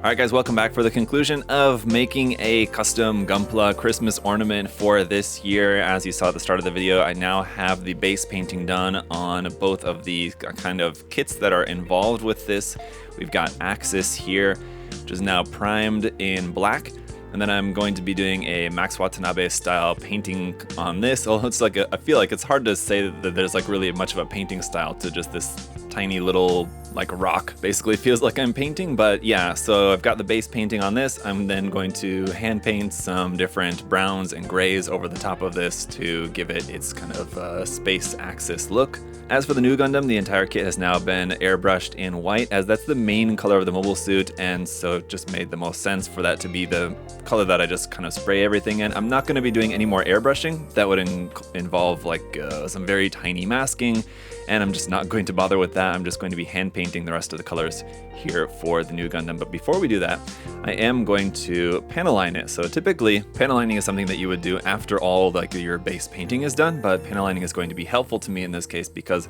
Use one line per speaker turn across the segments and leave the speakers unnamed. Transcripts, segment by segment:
Alright guys, welcome back for the conclusion of making a custom Gunpla Christmas ornament for this year. As you saw at the start of the video, I now have the base painting done on both of the kind of kits that are involved with this. We've got Axis here, which is now primed in black. And then I'm going to be doing a Max Watanabe style painting on this. Well, it's like I feel like it's hard to say that there's like really much of a painting style to just this tiny little like rock. Basically feels like I'm painting, but yeah, so I've got the base painting on this. I'm then going to hand paint some different browns and grays over the top of this to give it its kind of space axis look. As for the new Gundam, the entire kit has now been airbrushed in white, as that's the main color of the mobile suit, and so it just made the most sense for that to be the color that I just kind of spray everything in. I'm not going to be doing any more airbrushing. That would involve like some very tiny masking, and I'm just not going to bother with that. I'm just going to be hand painting the rest of the colors here for the new Gundam. But before we do that, I am going to panel line it. So typically, panel lining is something that you would do after all like your base painting is done, but panel lining is going to be helpful to me in this case because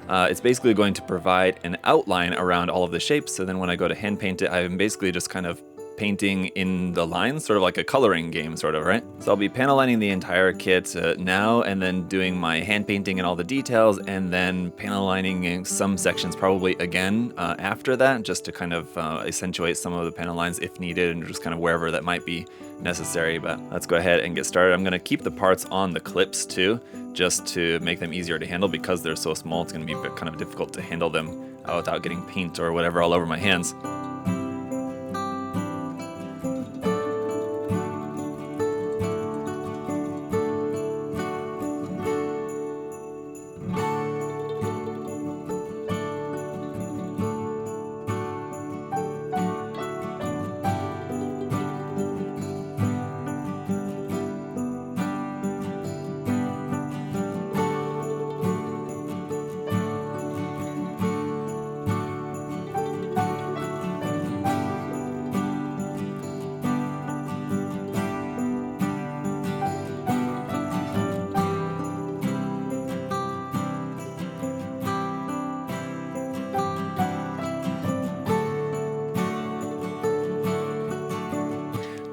it's basically going to provide an outline around all of the shapes. So then when I go to hand paint it, I'm basically just kind of painting in the lines, sort of like a coloring game, sort of, right? So I'll be panel lining the entire kit now, and then doing my hand painting and all the details, and then panel lining some sections probably again after that, just to kind of accentuate some of the panel lines if needed, and just kind of wherever that might be necessary. But let's go ahead and get started. I'm gonna keep the parts on the clips too, just to make them easier to handle because they're so small. It's gonna be kind of difficult to handle them without getting paint or whatever all over my hands.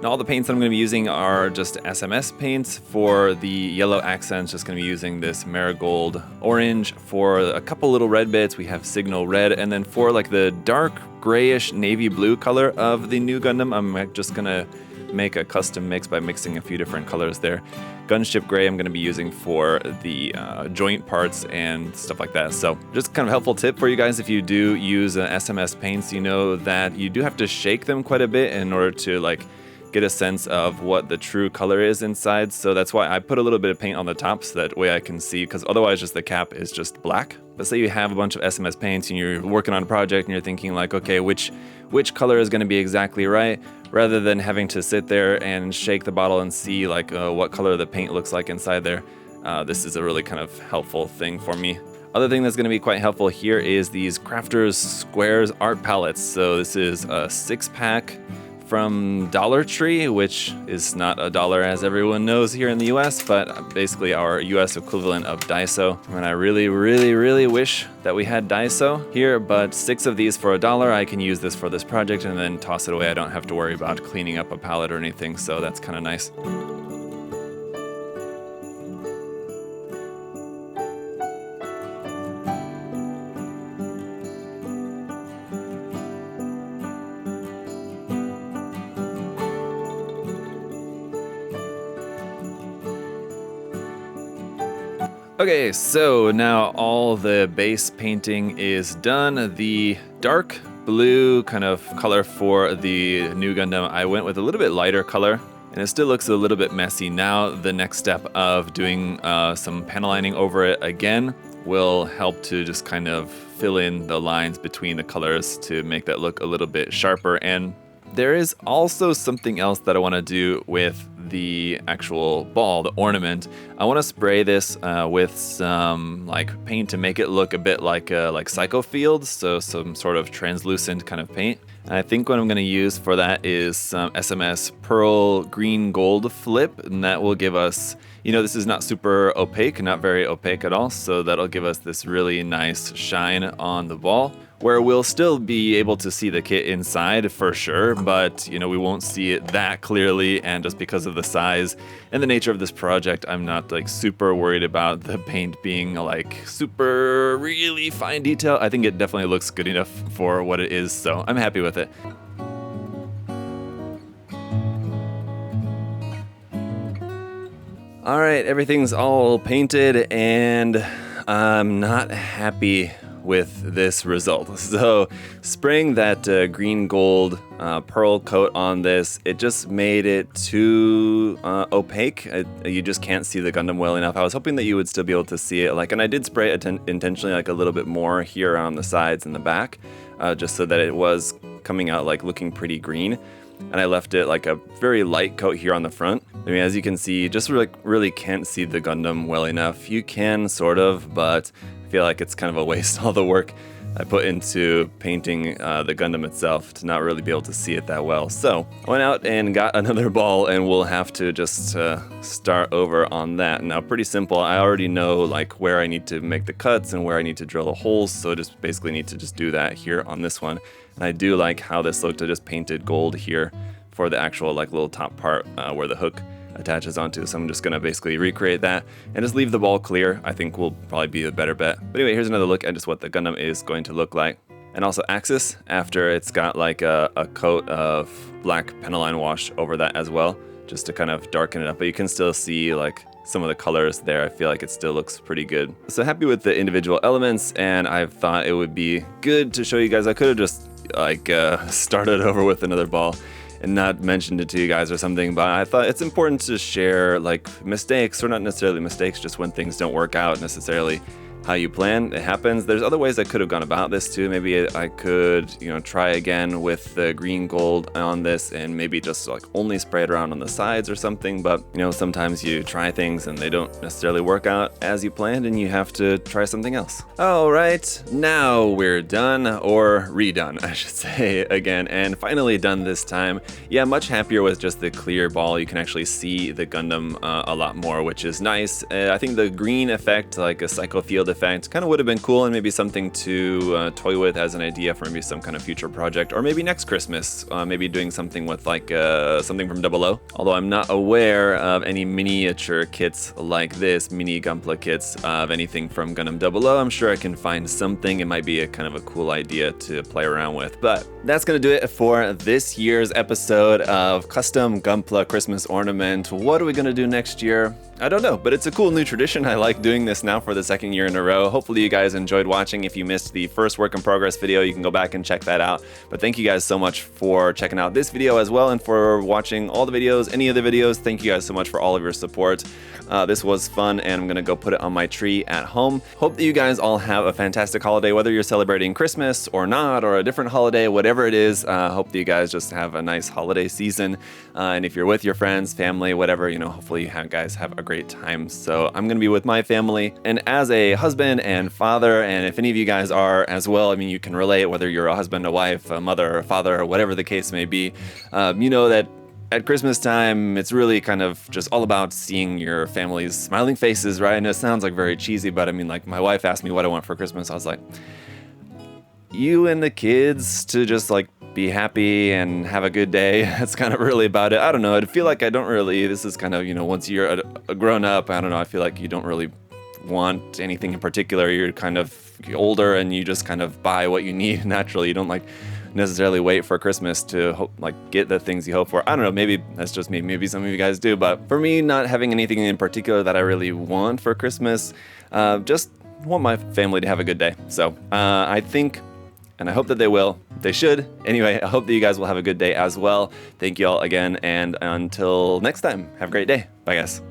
Now all the paints that I'm going to be using are just SMS paints. For the yellow accents, just going to be using this marigold orange. For a couple little red bits, we have signal red. And then for like the dark grayish navy blue color of the new Gundam, I'm just going to make a custom mix by mixing a few different colors there. Gunship gray I'm going to be using for the joint parts and stuff like that. So just kind of helpful tip for you guys, if you do use SMS paints, you know that you do have to shake them quite a bit in order to like get a sense of what the true color is inside. So that's why I put a little bit of paint on the top so that way I can see, because otherwise just the cap is just black. But say you have a bunch of SMS paints and you're working on a project and you're thinking like, okay, which color is going to be exactly right, rather than having to sit there and shake the bottle and see like what color the paint looks like inside there. This is a really kind of helpful thing for me. Other thing that's going to be quite helpful here is these Crafters Squares art palettes. So this is a 6-pack from Dollar Tree, which is not a dollar as everyone knows here in the US, but basically our US equivalent of Daiso. And I really, really, really wish that we had Daiso here, but 6 of these for $1. I can use this for this project and then toss it away. I don't have to worry about cleaning up a palette or anything, so that's kind of nice. Okay, so now all the base painting is done. The dark blue kind of color for the new Gundam, I went with a little bit lighter color, and it still looks a little bit messy. Now the next step of doing some panel lining over it again will help to just kind of fill in the lines between the colors to make that look a little bit sharper. And there is also something else that I want to do with the actual ball, the ornament. I want to spray this with some like paint to make it look a bit like Psycho Field, so some sort of translucent kind of paint. And I think what I'm going to use for that is some SMS Pearl Green Gold Flip, and that will give us, you know, this is not super opaque, not very opaque at all, so that'll give us this really nice shine on the ball. where we'll still be able to see the kit inside for sure, but you know, we won't see it that clearly, and just because of the size and the nature of this project, I'm not like super worried about the paint being like super really fine detail. I think it definitely looks good enough for what it is, so I'm happy with it. All right, everything's all painted and I'm not happy with this result. So spraying that green gold pearl coat on this, it just made it too opaque. You just can't see the Gundam well enough. I was hoping that you would still be able to see it, like, and I did spray it intentionally like a little bit more here on the sides and the back, just so that it was coming out like looking pretty green. And I left it like a very light coat here on the front. I mean, as you can see, just really can't see the Gundam well enough. You can sort of, but I feel like it's kind of a waste all the work I put into painting the Gundam itself to not really be able to see it that well. So I went out and got another ball, and we'll have to just start over on that. Now, pretty simple. I already know like where I need to make the cuts and where I need to drill the holes, so just basically need to just do that here on this one. And I do like how this looked. I just painted gold here for the actual like little top part where the hook attaches onto. So I'm just gonna basically recreate that and just leave the ball clear. I think will probably be a better bet. But anyway, here's another look at just what the Gundam is going to look like. And also axis, after it's got like a coat of black Pentaline wash over that as well, just to kind of darken it up. But you can still see like some of the colors there. I feel like it still looks pretty good. So happy with the individual elements, and I thought it would be good to show you guys. I could have just like started over with another ball and not mentioned it to you guys or something, but I thought it's important to share like mistakes, or not necessarily mistakes, just when things don't work out necessarily how you plan. It happens. There's other ways I could have gone about this too. Maybe I could, you know, try again with the green gold on this and maybe just like only spray it around on the sides or something. But you know, sometimes you try things and they don't necessarily work out as you planned and you have to try something else. All right, now we're done, or redone, I should say, again, and finally done this time. Yeah, much happier with just the clear ball. You can actually see the Gundam a lot more, which is nice. I think the green effect, like a psycho field effect, kind of would have been cool, and maybe something to toy with as an idea for maybe some kind of future project, or maybe next Christmas, maybe doing something with like something from 00. Although I'm not aware of any miniature kits like this, mini Gunpla kits of anything from Gundam 00. I'm sure I can find something. It might be a kind of a cool idea to play around with. But that's gonna do it for this year's episode of Custom Gunpla Christmas Ornament. What are we gonna do next year? I don't know, but it's a cool new tradition. I like doing this now for the second year in a row. Hopefully you guys enjoyed watching. If you missed the first work in progress video, you can go back and check that out. But thank you guys so much for checking out this video as well, and for watching all the videos, any of the videos. Thank you guys so much for all of your support. This was fun, and I'm gonna go put it on my tree at home. Hope that you guys all have a fantastic holiday, whether you're celebrating Christmas or not, or a different holiday, whatever it is. Hope that you guys just have a nice holiday season. And if you're with your friends, family, whatever, you know, hopefully you guys have a great time. So I'm gonna be with my family, and as a husband and father, and if any of you guys are as well, I mean, you can relate, whether you're a husband, a wife, a mother, or a father, or whatever the case may be. You know that at Christmas time, it's really kind of just all about seeing your family's smiling faces, right? And it sounds like very cheesy, but I mean, like, my wife asked me what I want for Christmas. I was like, you and the kids to just like be happy and have a good day. That's kind of really about it. I don't know. I feel like I don't really, this is kind of, you know, once you're a grown up, I don't know, I feel like you don't really want anything in particular. You're kind of older and you just kind of buy what you need naturally. You don't like necessarily wait for Christmas to get the things you hope for. I don't know, maybe that's just me. Maybe some of you guys do, but for me, not having anything in particular that I really want for Christmas, just want my family to have a good day. So I think, and I hope that they will. They should. Anyway, I hope that you guys will have a good day as well. Thank you all again, and until next time, have a great day. Bye, guys.